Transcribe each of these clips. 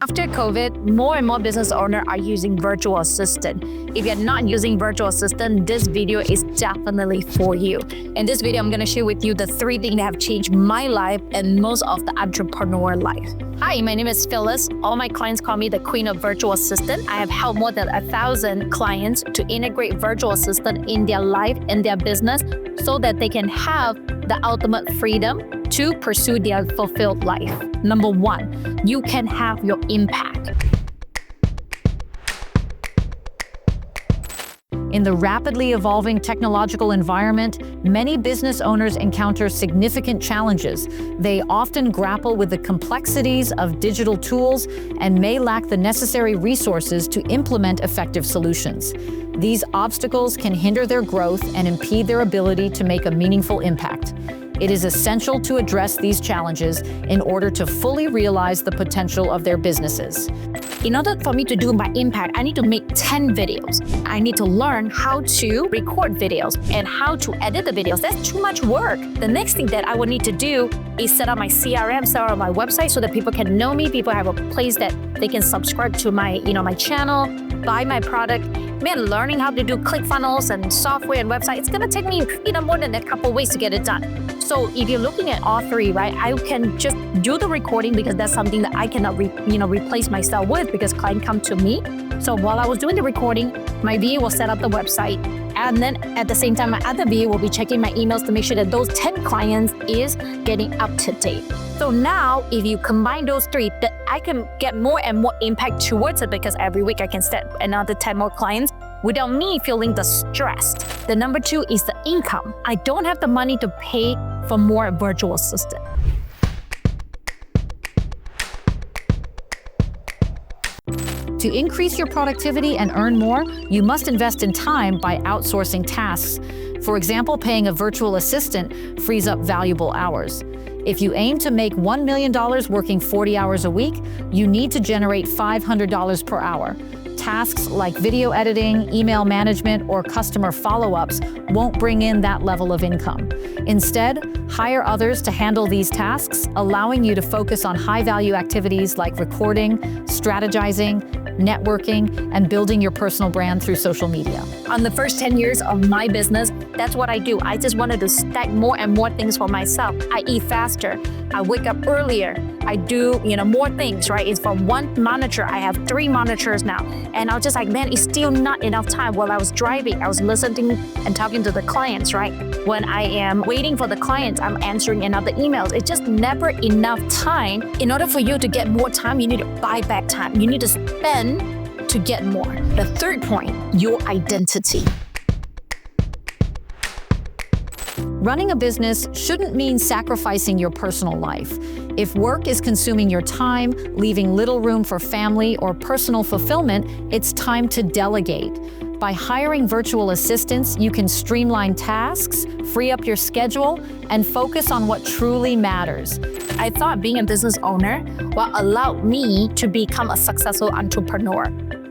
After COVID, more and more business owners are using virtual assistant. If you're not using virtual assistant, this video is definitely for you. In this video, I'm going to share with you the 3 things that have changed my life and most of the entrepreneur life. Hi, my name is Phyllis. All my clients call me the Queen of Virtual Assistant. I have helped more than 1,000 clients to integrate virtual assistant in their life and their business so that they can have the ultimate freedom to pursue their fulfilled life. Number 1, you can have your impact. In the rapidly evolving technological environment, many business owners encounter significant challenges. They often grapple with the complexities of digital tools and may lack the necessary resources to implement effective solutions. These obstacles can hinder their growth and impede their ability to make a meaningful impact. It is essential to address these challenges in order to fully realize the potential of their businesses. In order for me to do my impact, I need to make 10 videos. I need to learn how to record videos and how to edit the videos. That's too much work. The next thing that I would need to do is set up my CRM, set up my website so that people can know me. People have a place that they can subscribe to my, my channel, buy my product. Man, learning how to do ClickFunnels and software and website, it's gonna take me, more than a couple weeks to get it done. So if you're looking at all 3, right, I can just do the recording because that's something that I cannot, replace myself with because clients come to me. So while I was doing the recording, my VA will set up the website. And then at the same time, my other VA will be checking my emails to make sure that those 10 clients is getting up to date. So now, if you combine those 3, that I can get more and more impact towards it because every week I can set another 10 more clients without me feeling the stress. The number 2 is the income. I don't have the money to pay for more virtual assistant. To increase your productivity and earn more, you must invest in time by outsourcing tasks. For example, paying a virtual assistant frees up valuable hours. If you aim to make $1 million working 40 hours a week, you need to generate $500 per hour. Tasks like video editing, email management, or customer follow-ups won't bring in that level of income. Instead, hire others to handle these tasks, allowing you to focus on high-value activities like recording, strategizing, networking, and building your personal brand through social media. On the first 10 years of my business, that's what I do. I just wanted to stack more and more things for myself. I eat faster. I wake up earlier. I do, more things, right? It's from 1 monitor. I have 3 monitors now. And I was just like, man, it's still not enough time. While I was driving, I was listening and talking to the clients, right? When I am waiting for the clients, I'm answering another emails. It's just never enough time. In order for you to get more time, you need to buy back time. You need to spend to get more. The 3rd point, your identity. Running a business shouldn't mean sacrificing your personal life. If work is consuming your time, leaving little room for family or personal fulfillment, it's time to delegate. By hiring virtual assistants, you can streamline tasks, free up your schedule, and focus on what truly matters. I thought being a business owner will allow me to become a successful entrepreneur.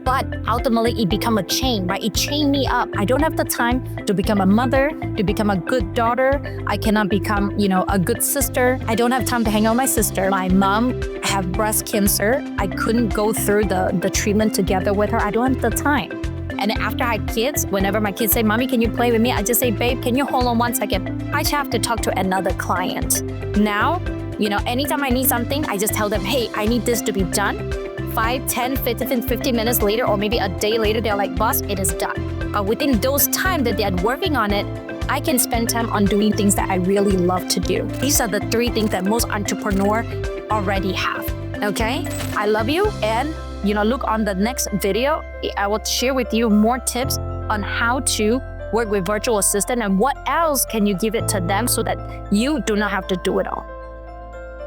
But ultimately, it became a chain, right? It chained me up. I don't have the time to become a mother, to become a good daughter. I cannot become, a good sister. I don't have time to hang out with my sister. My mom had breast cancer. I couldn't go through the treatment together with her. I don't have the time. And after I had kids, whenever my kids say, Mommy, can you play with me? I just say, babe, can you hold on 1 second? I just have to talk to another client. Now, anytime I need something, I just tell them, hey, I need this to be done. 5, 10, 15 minutes later, or maybe a day later, they're like, boss, it is done. But within those time that they're working on it, I can spend time on doing things that I really love to do. These are the 3 things that most entrepreneurs already have, okay? I love you, and look on the next video. I will share with you more tips on how to work with virtual assistant and what else can you give it to them so that you do not have to do it all.